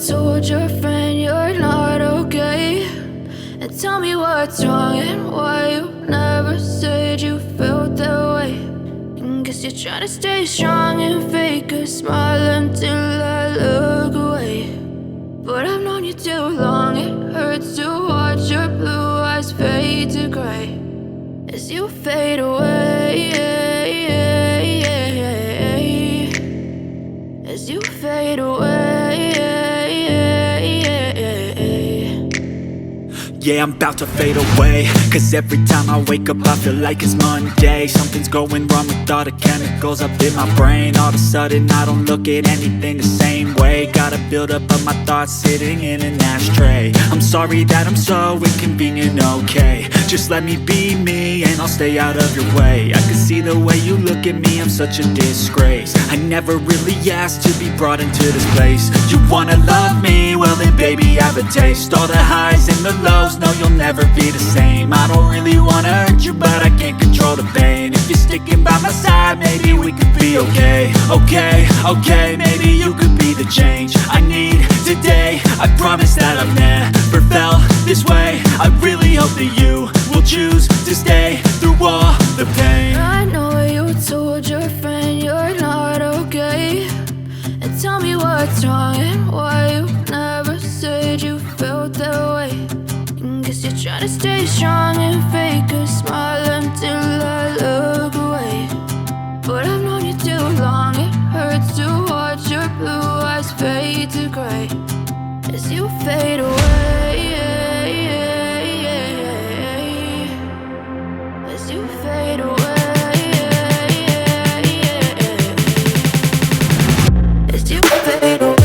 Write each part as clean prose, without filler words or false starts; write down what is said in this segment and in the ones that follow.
told your friend you're not okay? And tell me what's wrong and why you never said you felt that way. And guess you're trying to stay strong and fake a smile until I look away. But I've known you too long, it hurts to watch your blue eyes fade to gray as you fade away, as you fade away. Yeah, I'm about to fade away, cause every time I wake up I feel like it's Monday. Something's going wrong with all the chemicals up in my brain. All of a sudden I don't look at anything the same way. Gotta build up of my thoughts sitting in an ashtray. I'm sorry that I'm so inconvenient, okay? Just let me be me and I'll stay out of your way. I can see the way you look at me, I'm such a disgrace. I never really asked to be brought into this place. You wanna love me? Well then baby have a taste. All the highs and the lows, no you'll never be the same. I don't really wanna hurt you but I can't control the pain. If you're sticking by my side maybe we could be okay. Okay, maybe you could be the change I need today. I promise that I've never felt this way. I really hope that you will choose to stay through all the pain. I know you told your friend you're not okay. And tell me what's wrong and why you never said you felt that way. And guess you're trying to stay strong and fake a smile until I look away. But I've known you too long, it hurts to watch your blue eyes fade to gray as you fade away, as you fade away, as you fade away.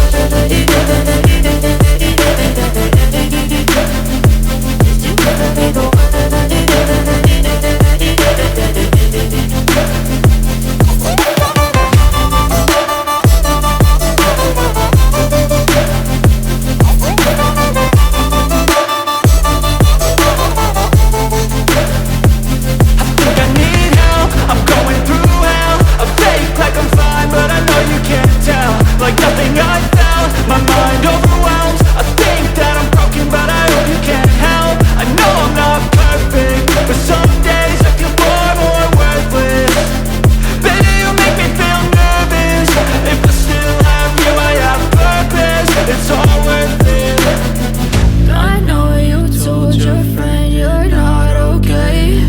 Like nothing I felt, my mind overwhelmed. I think that I'm broken but I hope you can't help. I know I'm not perfect, but some days I feel far more worthless. Baby, you make me feel nervous. If I still have you, I have purpose. It's all worth it. I know you told your friend you're not okay.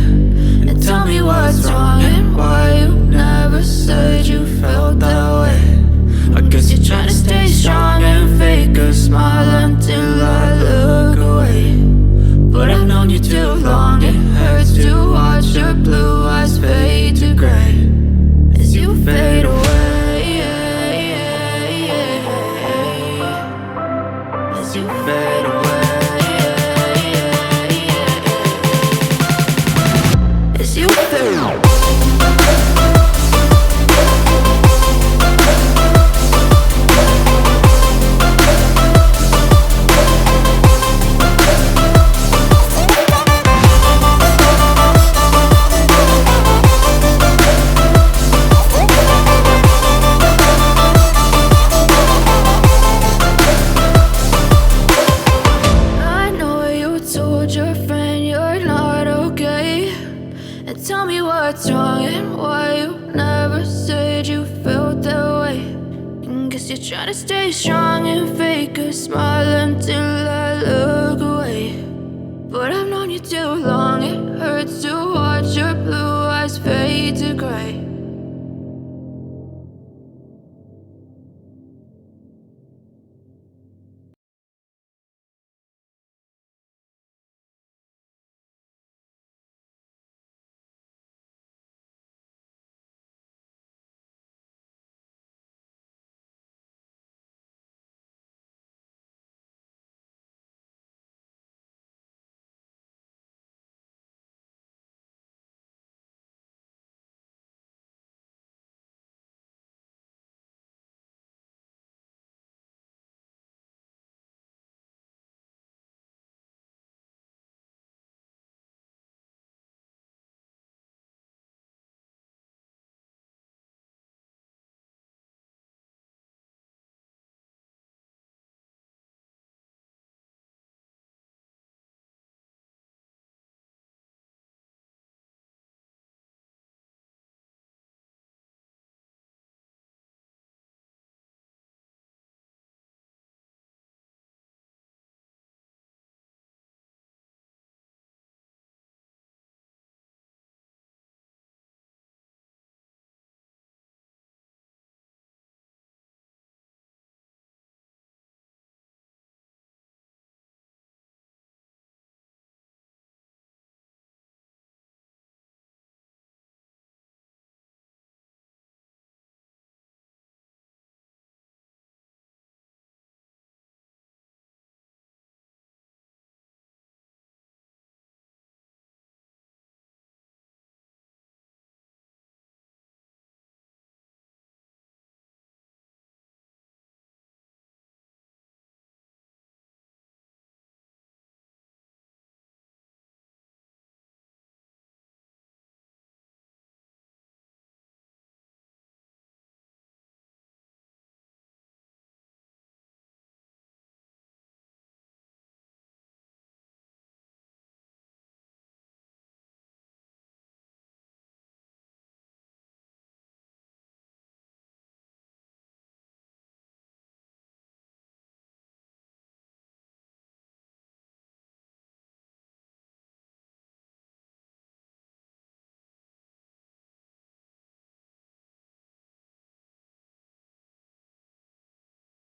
And tell me what's wrong and why you never said you felt that way. I guess you're trying to stay strong and fake a smile until I look away. But I've known you too long, it hurts to watch your blue eyes fade to gray as you fade away, as you fade away, as you fade away. Your friend you're not okay. And tell me what's wrong and why you never said you felt that way. And guess you're trying to stay strong and fake a smile until I look away. But I've known you too long, it hurts to watch your blue eyes fade to gray